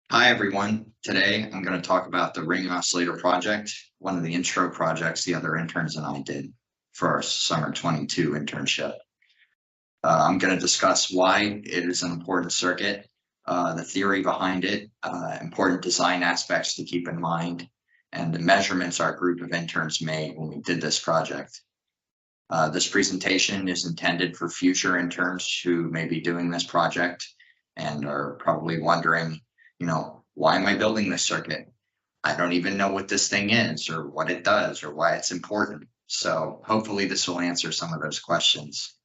Hi, everyone. Today, I'm going to talk about the ring oscillator project, one of the intro projects the other interns and I did for our summer 22 internship. I'm going to discuss why it is an important circuit, the theory behind it, important design aspects to keep in mind, and the measurements our group of interns made when we did this project. This presentation is intended for future interns who may be doing this project and are probably wondering, why am I building this circuit? I don't even know what this thing is or what it does or why it's important. So hopefully this will answer some of those questions.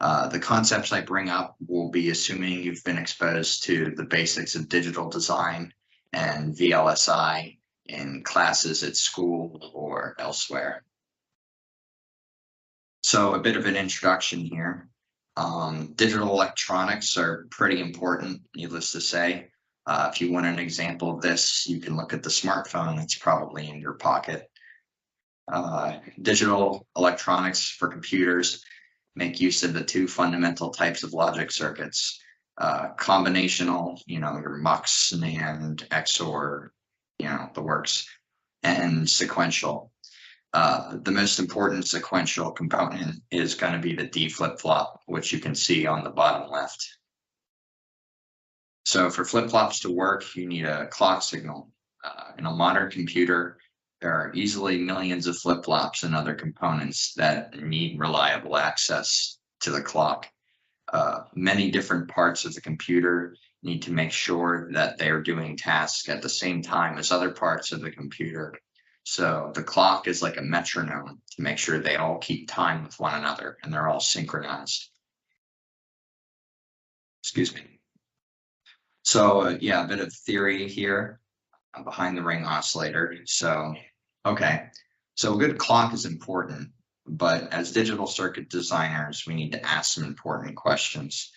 The concepts I bring up will be assuming you've been exposed to the basics of digital design and VLSI in classes at school or elsewhere. So a bit of an introduction here. Digital electronics are pretty important, needless to say. If you want an example of this, you can look at the smartphone that's probably in your pocket. Digital electronics for computers make use of the two fundamental types of logic circuits. Combinational, your MUX, NAND, XOR, the works, and sequential. The most important sequential component is going to be the D flip-flop, which you can see on the bottom left. So for flip-flops to work, you need a clock signal. In a modern computer, there are easily millions of flip-flops and other components that need reliable access to the clock. Many different parts of the computer need to make sure that they are doing tasks at the same time as other parts of the computer. So the clock is like a metronome to make sure they all keep time with one another and they're all synchronized. Excuse me. So a bit of theory here behind the ring oscillator. So a good clock is important, but as digital circuit designers, we need to ask some important questions.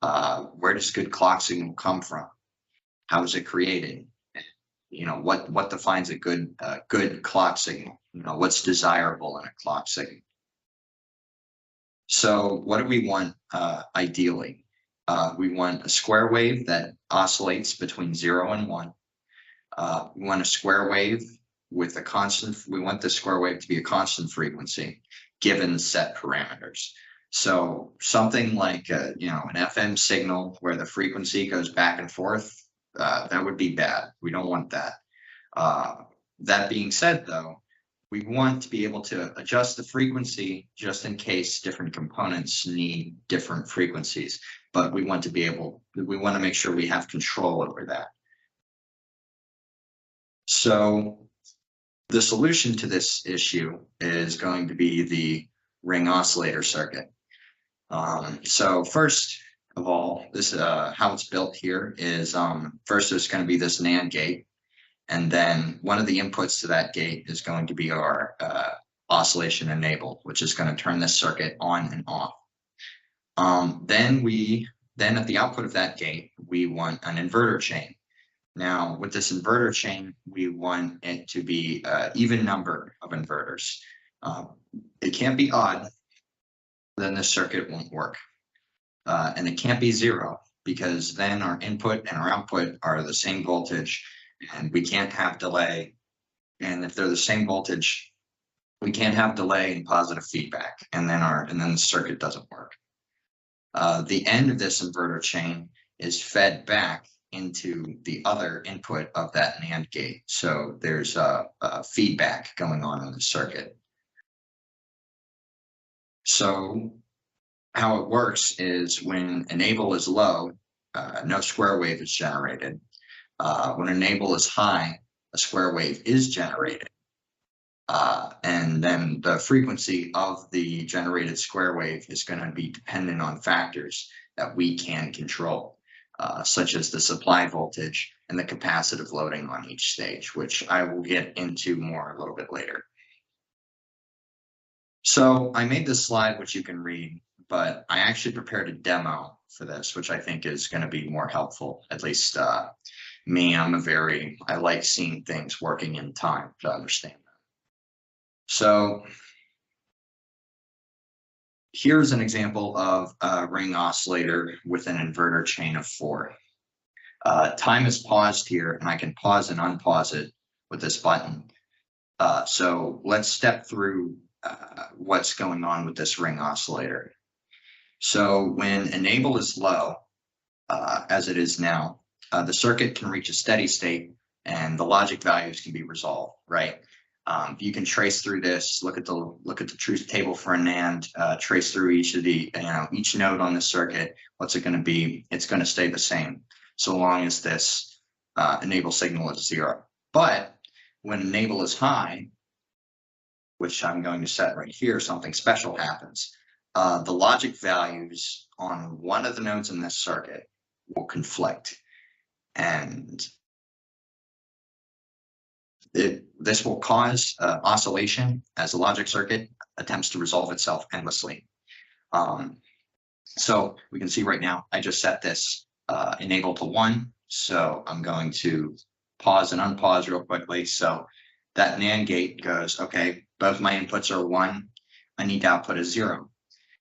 Where does good clock signal come from? How is it created? What defines a good clock signal? What's desirable in a clock signal? So what do we want ideally? We want a square wave that oscillates between 0 and 1. We want a square wave with a constant. We want the square wave to be a constant frequency given set parameters. So something like an FM signal where the frequency goes back and forth, that would be bad. We don't want that. That being said, though, we want to be able to adjust the frequency just in case different components need different frequencies. But we want to make sure we have control over that. So the solution to this issue is going to be the ring oscillator circuit. So first of all, this how it's built here is first there's going to be this NAND gate, and then one of the inputs to that gate is going to be our oscillation enable, which is going to turn this circuit on and off. Then at the output of that gate, we want an inverter chain. Now, with this inverter chain, we want it to be an even number of inverters. It can't be odd, then the circuit won't work. And it can't be 0, because then our input and our output are the same voltage, and we can't have delay. And if they're the same voltage, we can't have delay and positive feedback, and then the circuit doesn't work. The end of this inverter chain is fed back into the other input of that NAND gate. So there's a feedback going on in the circuit. So how it works is when enable is low, no square wave is generated. When enable is high, a square wave is generated. And then the frequency of the generated square wave is going to be dependent on factors that we can control, such as the supply voltage and the capacitive loading on each stage, which I will get into more a little bit later. So I made this slide, which you can read, but I actually prepared a demo for this, which I think is going to be more helpful. At least me, I like seeing things working in time to understand that. So here's an example of a ring oscillator with an inverter chain of 4. Time is paused here, and I can pause and unpause it with this button. So let's step through what's going on with this ring oscillator. So when enable is low, as it is now, the circuit can reach a steady state and the logic values can be resolved, right? You can trace through this, look at the truth table for a NAND, trace through each of the, each node on the circuit. What's it going to be? It's going to stay the same so long as this enable signal is 0. But when enable is high, which I'm going to set right here, something special happens. The logic values on one of the nodes in this circuit will conflict. And this will cause oscillation as the logic circuit attempts to resolve itself endlessly. So we can see right now, I just set this enable to 1. So I'm going to pause and unpause real quickly. So that NAND gate goes, okay, both my inputs are 1. I need to output a 0.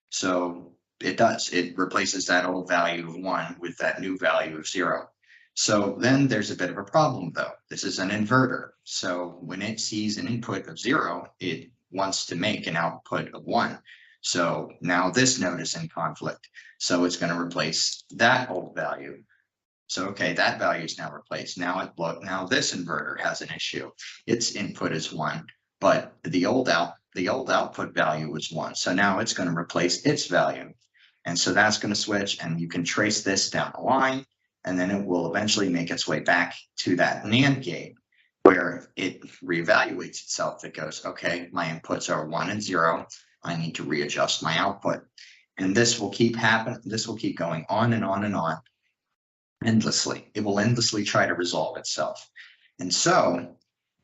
So it does. It replaces that old value of 1 with that new value of 0. So then there's a bit of a problem, though. This is an inverter. So when it sees an input of 0, it wants to make an output of 1. So now this node is in conflict. So it's going to replace that old value. So, okay, that value is now replaced. Now this inverter has an issue. Its input is 1, but the old output value was 1. So now it's going to replace its value. And so that's going to switch, and you can trace this down the line, and then it will eventually make its way back to that NAND gate where it reevaluates itself. It goes, okay, my inputs are 1 and 0. I need to readjust my output. And this will keep happening. This will keep going on and on and on endlessly. It will endlessly try to resolve itself. And so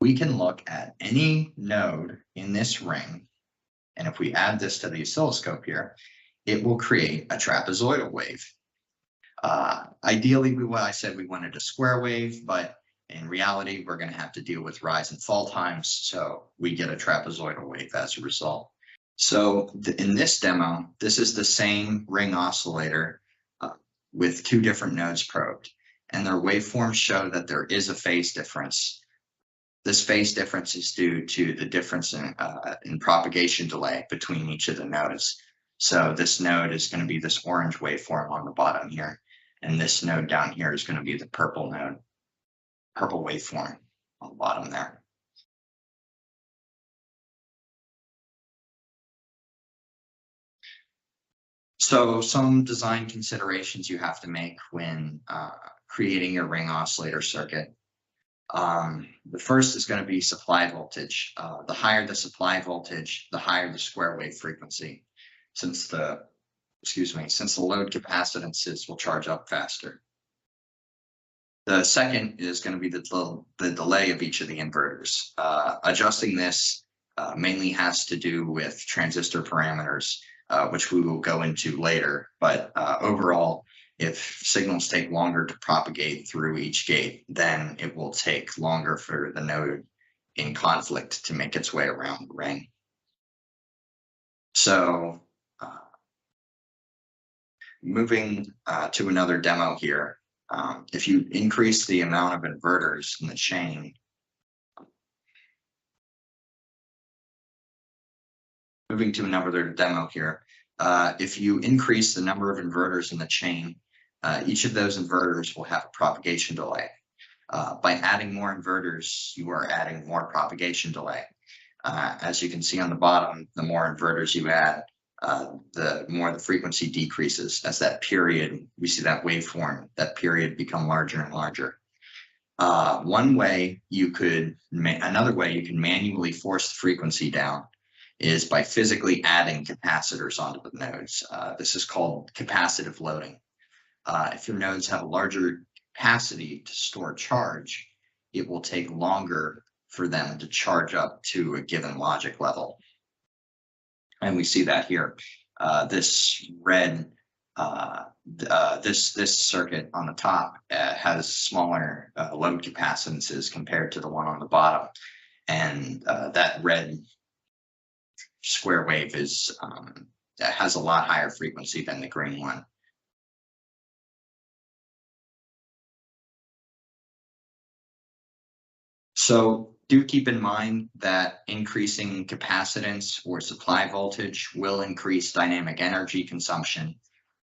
we can look at any node in this ring, and if we add this to the oscilloscope here, it will create a trapezoidal wave. Ideally, I said we wanted a square wave, but in reality, we're going to have to deal with rise and fall times, so we get a trapezoidal wave as a result. So in this demo, this is the same ring oscillator with 2 different nodes probed, and their waveforms show that there is a phase difference. This phase difference is due to the difference in propagation delay between each of the nodes. So this node is going to be this orange waveform on the bottom here, and this node down here is going to be the purple waveform on the bottom there. So some design considerations you have to make when creating your ring oscillator circuit. The first is going to be supply voltage. The higher the supply voltage, the higher the square wave frequency, since the load capacitances will charge up faster. The second is going to be the delay of each of the inverters. Adjusting this mainly has to do with transistor parameters, which we will go into later. But overall, if signals take longer to propagate through each gate, then it will take longer for the node in conflict to make its way around the ring. So moving to another demo here, if you increase the amount of inverters in the chain, moving to another demo here, if you increase the number of inverters in the chain, each of those inverters will have a propagation delay. By adding more inverters, you are adding more propagation delay. As you can see on the bottom, the more inverters you add, the more the frequency decreases as that period, we see that waveform, that period become larger and larger. Another way you can manually force the frequency down is by physically adding capacitors onto the nodes. This is called capacitive loading. If your nodes have a larger capacity to store charge, it will take longer for them to charge up to a given logic level. And we see that here. This red, this circuit on the top has smaller load capacitances compared to the one on the bottom. And that red square wave has a lot higher frequency than the green one. So do keep in mind that increasing capacitance or supply voltage will increase dynamic energy consumption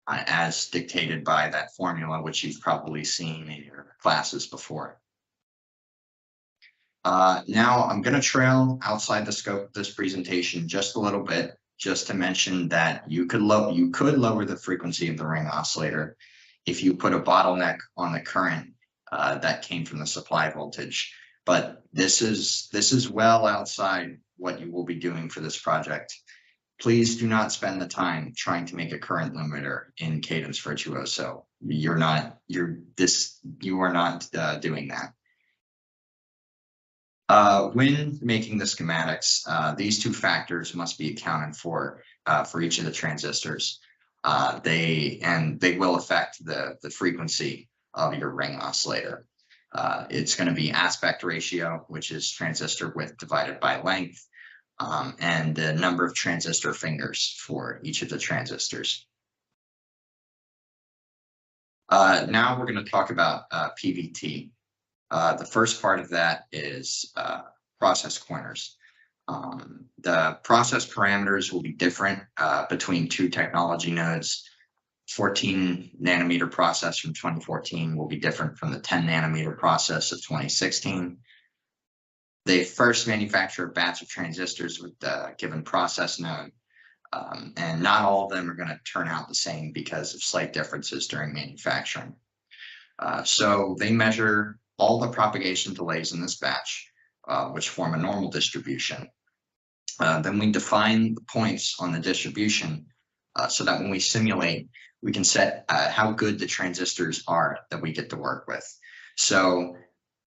as dictated by that formula, which you've probably seen in your classes before. Now I'm going to trail outside the scope of this presentation just a little bit, just to mention that you could lower the frequency of the ring oscillator if you put a bottleneck on the current that came from the supply voltage. But this is well outside what you will be doing for this project. Please do not spend the time trying to make a current limiter in Cadence Virtuoso. You are not doing that. When making the schematics, these two factors must be accounted for each of the transistors. They will affect the frequency of your ring oscillator. It's going to be aspect ratio, which is transistor width divided by length, and the number of transistor fingers for each of the transistors. Now we're going to talk about PVT. The first part of that is process corners. The process parameters will be different between two technology nodes. 14 nanometer process from 2014 will be different from the 10 nanometer process of 2016. They first manufacture a batch of transistors with the given process node, and not all of them are going to turn out the same because of slight differences during manufacturing. So they measure all the propagation delays in this batch, which form a normal distribution. Then we define the points on the distribution so that when we simulate, we can set how good the transistors are that we get to work with. So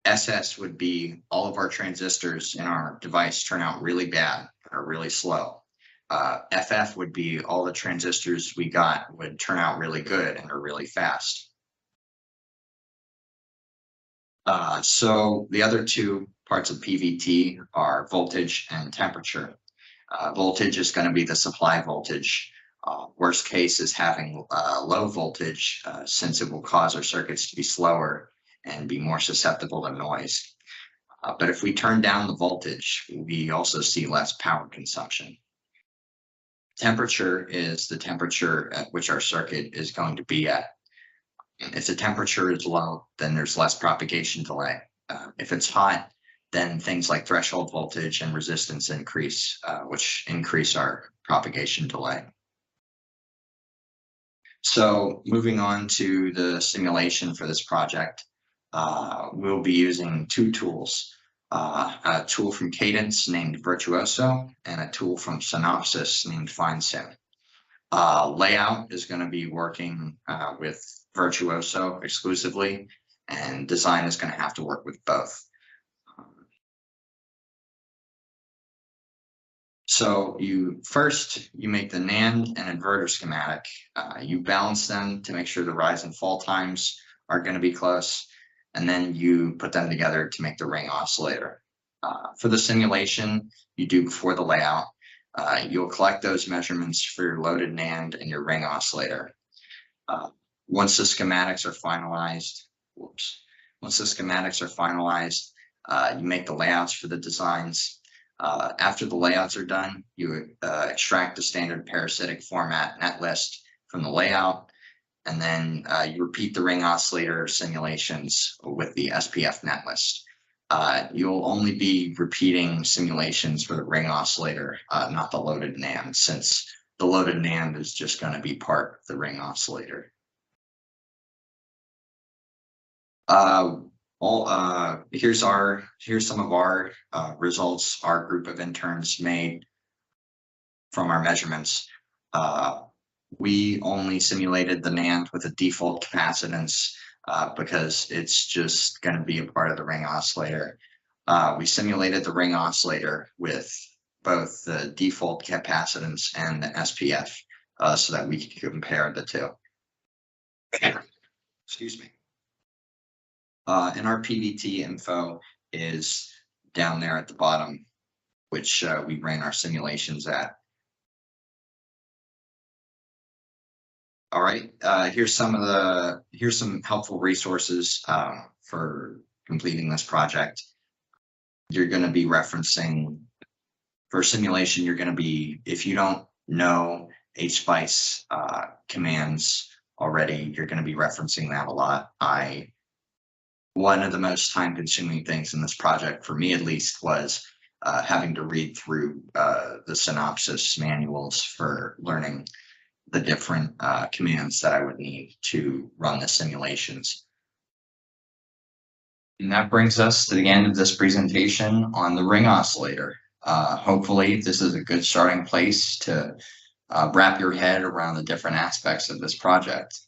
SS would be all of our transistors in our device turn out really bad or really slow. FF would be all the transistors we got would turn out really good and are really fast. So the other two parts of PVT are voltage and temperature. Voltage is going to be the supply voltage. Worst case is having low voltage since it will cause our circuits to be slower and be more susceptible to noise. But if we turn down the voltage, we also see less power consumption. Temperature is the temperature at which our circuit is going to be at. If the temperature is low, then there's less propagation delay. If it's hot, then things like threshold voltage and resistance increase, which increase our propagation delay. So moving on to the simulation for this project, we'll be using two tools, a tool from Cadence named Virtuoso and a tool from Synopsys named FineSim. Layout is going to be working with Virtuoso exclusively, and design is going to have to work with both. So you make the NAND and inverter schematic. You balance them to make sure the rise and fall times are going to be close, and then you put them together to make the ring oscillator. For the simulation you do before the layout, you'll collect those measurements for your loaded NAND and your ring oscillator. Once the schematics are finalized, you make the layouts for the designs. After the layouts are done, you extract the standard parasitic format netlist from the layout, and then you repeat the ring oscillator simulations with the SPF netlist. You'll only be repeating simulations for the ring oscillator, not the loaded NAND, since the loaded NAND is just going to be part of the ring oscillator. Here's some of our results our group of interns made from our measurements. We only simulated the NAND with a default capacitance because it's just going to be a part of the ring oscillator. We simulated the ring oscillator with both the default capacitance and the SPF so that we could compare the two. Excuse me. And our PVT info is down there at the bottom, which we ran our simulations at. All right, here's some helpful resources for completing this project. you're going to be referencing for simulation. You're going to be, if you don't know HSpice commands already, you're going to be referencing that a lot. One of the most time-consuming things in this project, for me at least, was having to read through the synopsis manuals for learning the different commands that I would need to run the simulations. And that brings us to the end of this presentation on the ring oscillator. Hopefully this is a good starting place to wrap your head around the different aspects of this project.